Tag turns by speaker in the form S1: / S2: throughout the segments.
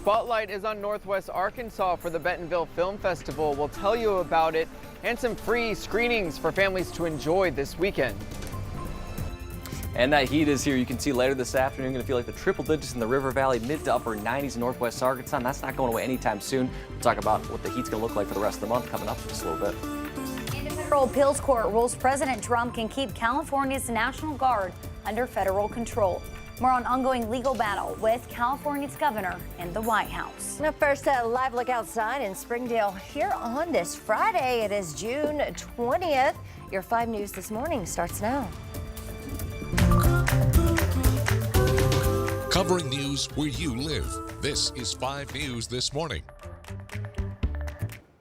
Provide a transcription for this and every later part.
S1: spotlight is on Northwest Arkansas for the Bentonville Film Festival. We'll tell you about it and some free screenings for families to enjoy this weekend.
S2: And that heat is here. You can see later this afternoon, going to feel like the triple digits in the River Valley, mid to upper 90s in Northwest Arkansas. And that's not going away anytime soon. We'll talk about what the heat's going to look like for the rest of the month coming up in just a little bit.
S3: And a federal appeals court rules President Trump can keep California's National Guard under federal control. More on ongoing legal battle with California's governor and the White House.
S4: Now first, a live look outside in Springdale here on this Friday. It is June 20th. Your 5 News This Morning starts now.
S5: Covering news where you live. This is 5 News This Morning.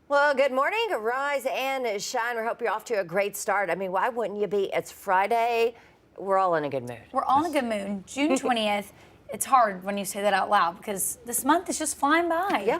S4: Well, good morning. Rise and shine. We hope you're off to a great start. I mean, why wouldn't you be? It's Friday. We're all in a good mood.
S3: We're all in a good mood. June 20th. It's hard when you say that out loud because this month is just flying by.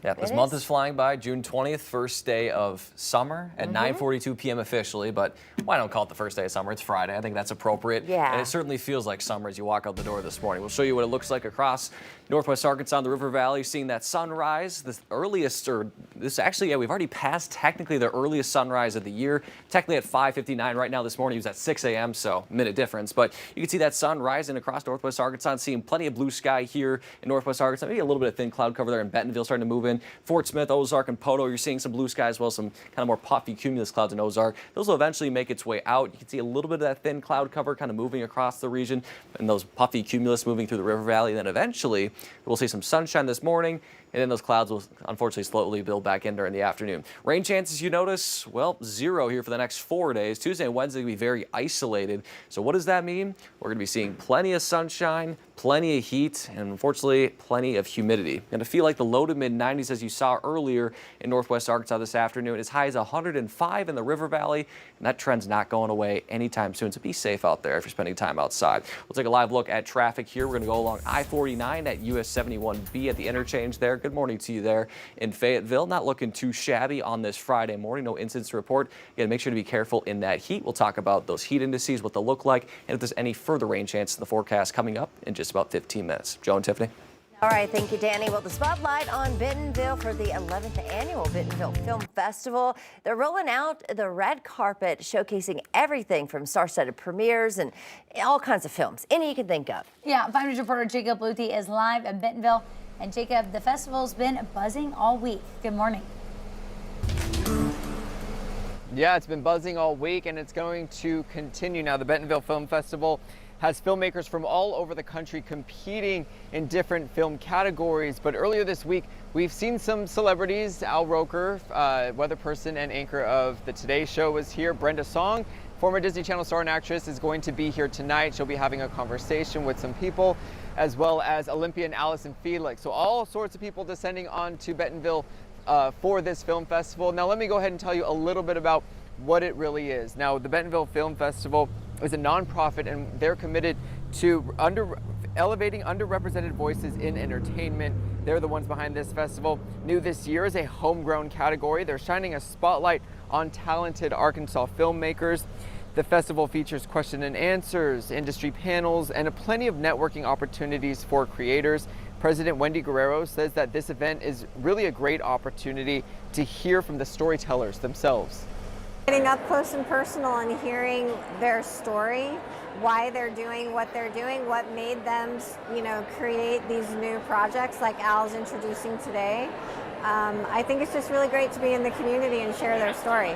S2: Yeah, this month is flying by. June 20th, first day of summer at 9:42 p.m. officially, but why don't call it the first day of summer? It's Friday. I think that's appropriate.
S4: Yeah.
S2: And it certainly feels like summer as you walk out the door this morning. We'll show you what it looks like across Northwest Arkansas and the River Valley, seeing that sunrise. We've already passed technically the earliest sunrise of the year, technically at 5:59 right now. This morning it was at 6 a.m., so minute difference. But you can see that sun rising across Northwest Arkansas and seeing plenty of blue sky here in Northwest Arkansas. Maybe a little bit of thin cloud cover there in Bentonville starting to move in. Fort Smith, Ozark, and Poto, you're seeing some blue sky as well, some kind of more puffy cumulus clouds in Ozark. Those will eventually make its way out. You can see a little bit of that thin cloud cover kind of moving across the region and those puffy cumulus moving through the River Valley. Then eventually we'll see some sunshine this morning, and then those clouds will unfortunately slowly build back in during the afternoon. Rain chances, you notice, well, 0 here for the next 4 days. Tuesday and Wednesday will be very isolated. So what does that mean? We're going to be seeing plenty of sunshine, plenty of heat, and unfortunately plenty of humidity. Going to feel like the low to mid 90s as you saw earlier in Northwest Arkansas this afternoon, as high as 105 in the River Valley, and that trend's not going away anytime soon. So be safe out there if you're spending time outside. We'll take a live look at traffic here. We're going to go along I-49 at US 71B at the interchange there. Good morning to you there in Fayetteville. Not looking too shabby on this Friday morning. No incidents to report. Again, make sure to be careful in that heat. We'll talk about those heat indices, what they'll look like, and if there's any further rain chance in the forecast coming up in just about 15 minutes. Joe and Tiffany.
S4: All right, thank you, Danny. Well, the spotlight on Bentonville for the 11th annual Bentonville Film Festival. They're rolling out the red carpet, showcasing everything from star-studded premieres and all kinds of films, any you can think of.
S3: Yeah, 5 News reporter Jacob Luthi is live in Bentonville. And Jacob, the festival's been buzzing all week. Good morning.
S1: Yeah, it's been buzzing all week, and it's going to continue. Now, the Bentonville Film Festival has filmmakers from all over the country competing in different film categories. But earlier this week, we've seen some celebrities. Al Roker, weather person and anchor of the Today Show, was here. Brenda Song, former Disney Channel star and actress, is going to be here tonight. She'll be having a conversation with some people, as well as Olympian Allison Felix. So all sorts of people descending onto Bentonville for this film festival. Now let me go ahead and tell you a little bit about what it really is. Now, the Bentonville Film Festival is a nonprofit, and they're committed to elevating underrepresented voices in entertainment. They're the ones behind this festival. New this year is a homegrown category. They're shining a spotlight on talented Arkansas filmmakers. The festival features question and answers, industry panels, and plenty of networking opportunities for creators. President Wendy Guerrero says that this event is really a great opportunity to hear from the storytellers themselves.
S6: Getting up close and personal and hearing their story, why they're doing what they're doing, what made them, create these new projects like Al's introducing today. I think it's just really great to be in the community and share their story.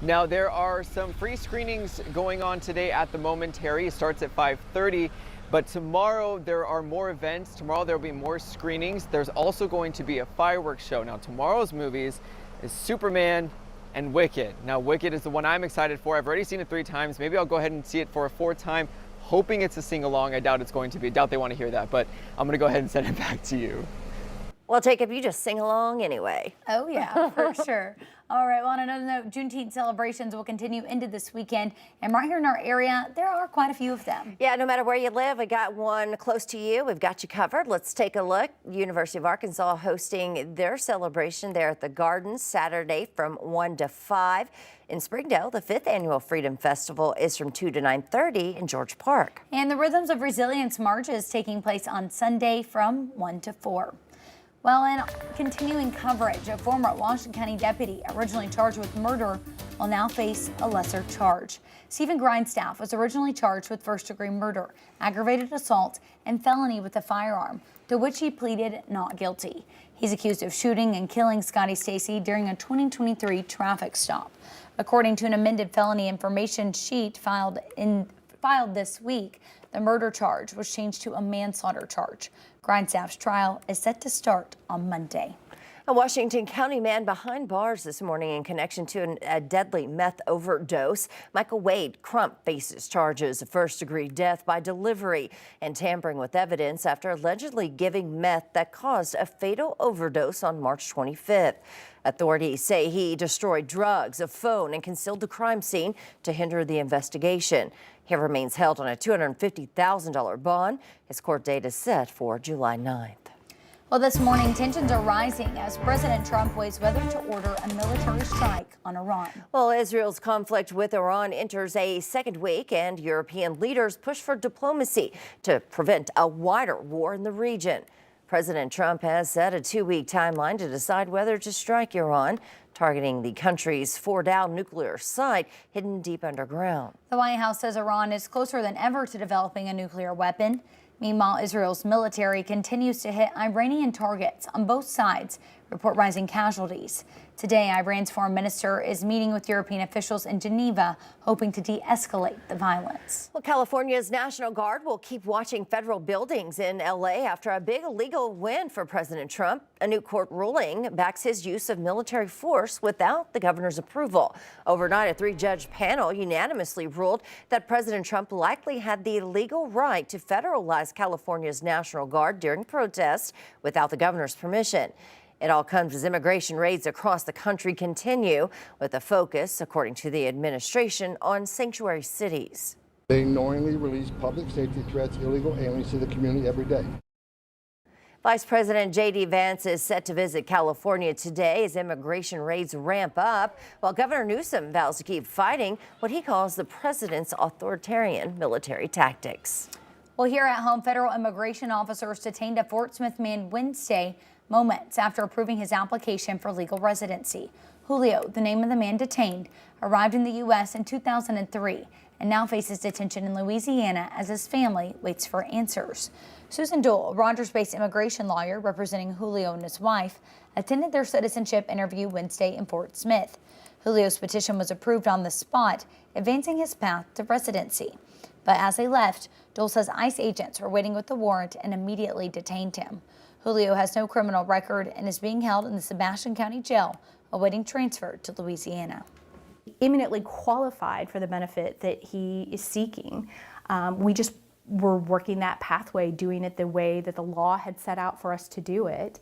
S1: Now, there are some free screenings going on today at the Momentary. It starts at 5:30. But tomorrow there are more events. Tomorrow there will be more screenings. There's also going to be a fireworks show. Now, tomorrow's movies is Superman and Wicked. Now, Wicked is the one I'm excited for. I've already seen it 3 times. Maybe I'll go ahead and see it for a 4th time, hoping it's a sing-along. I doubt it's going to be. I doubt they want to hear that, but I'm going to go ahead and send it back to you.
S4: Well, Jacob, you just sing along anyway.
S3: Oh, yeah, for sure. All right, well, on another note, Juneteenth celebrations will continue into this weekend. And right here in our area, there are quite a few of them.
S4: Yeah, no matter where you live, we got one close to you. We've got you covered. Let's take a look. University of Arkansas hosting their celebration there at the Gardens Saturday from 1 to 5. In Springdale, the 5th annual Freedom Festival is from 2 to 9:30 in George Park.
S3: And the Rhythms of Resilience March is taking place on Sunday from 1 to 4. Well, in continuing coverage, a former Washington County deputy originally charged with murder will now face a lesser charge. Stephen Grindstaff was originally charged with first-degree murder, aggravated assault, and felony with a firearm, to which he pleaded not guilty. He's accused of shooting and killing Scotty Stacy during a 2023 traffic stop. According to an amended felony information sheet filed this week, the murder charge was changed to a manslaughter charge. Grindstaff's trial is set to start on Monday.
S4: A Washington County man behind bars this morning in connection to a deadly meth overdose. Michael Wade Crump faces charges of first-degree death by delivery and tampering with evidence after allegedly giving meth that caused a fatal overdose on March 25th. Authorities say he destroyed drugs, a phone, and concealed the crime scene to hinder the investigation. He remains held on a $250,000 bond. His court date is set for July 9th.
S3: Well, this morning, tensions are rising as President Trump weighs whether to order a military strike on Iran.
S4: Well, Israel's conflict with Iran enters a second week, and European leaders push for diplomacy to prevent a wider war in the region. President Trump has set a 2-week timeline to decide whether to strike Iran, targeting the country's Fordow nuclear site hidden deep underground.
S3: The White House says Iran is closer than ever to developing a nuclear weapon. Meanwhile, Israel's military continues to hit Iranian targets on both sides, report rising casualties. Today, Iran's foreign minister is meeting with European officials in Geneva, hoping to de-escalate the violence.
S4: Well, California's National Guard will keep watching federal buildings in L.A. after a big legal win for President Trump. A new court ruling backs his use of military force without the governor's approval. Overnight, a 3-judge panel unanimously ruled that President Trump likely had the legal right to federalize California's National Guard during protests without the governor's permission. It all comes as immigration raids across the country continue, with a focus, according to the administration, on sanctuary cities.
S7: They knowingly release public safety threats, illegal aliens to the community every day.
S4: Vice President J.D. Vance is set to visit California today as immigration raids ramp up, while Governor Newsom vows to keep fighting what he calls the president's authoritarian military tactics.
S3: Well, here at home, federal immigration officers detained a Fort Smith man Wednesday, moments after approving his application for legal residency. Julio, the name of the man detained, arrived in the U.S. in 2003 and now faces detention in Louisiana as his family waits for answers. Susan Dole, a Rogers-based immigration lawyer representing Julio and his wife, attended their citizenship interview Wednesday in Fort Smith. Julio's petition was approved on the spot, advancing his path to residency. But as they left, Dole says ICE agents were waiting with the warrant and immediately detained him. Julio has no criminal record and is being held in the Sebastian County Jail, awaiting transfer to Louisiana.
S8: Eminently qualified for the benefit that he is seeking. We just were working that pathway, doing it the way that the law had set out for us to do it.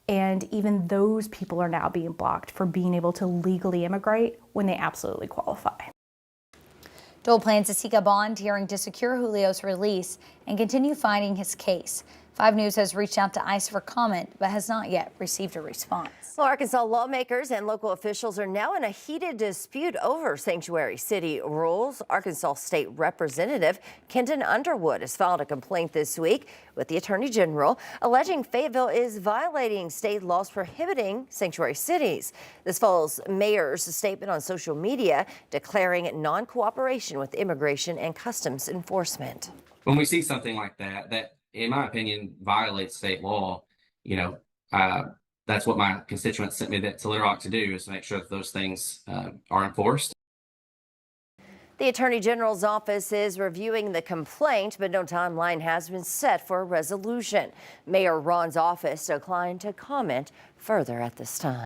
S8: And even those people are now being blocked for being able to legally immigrate when they absolutely qualify.
S3: Dole plans to seek a bond hearing to secure Julio's release and continue fighting his case. 5 News has reached out to ICE for comment, but has not yet received a response.
S4: Well, Arkansas lawmakers and local officials are now in a heated dispute over sanctuary city rules. Arkansas State Representative Kenton Underwood has filed a complaint this week with the Attorney General, alleging Fayetteville is violating state laws prohibiting sanctuary cities. This follows Mayor's statement on social media declaring non-cooperation with immigration and customs enforcement.
S9: When we see something like that in my opinion, violates state law, that's what my constituents sent me to Little Rock to do, is to make sure that those things are enforced.
S4: The Attorney General's office is reviewing the complaint, but no timeline has been set for a resolution. Mayor Ron's office declined to comment further at this time.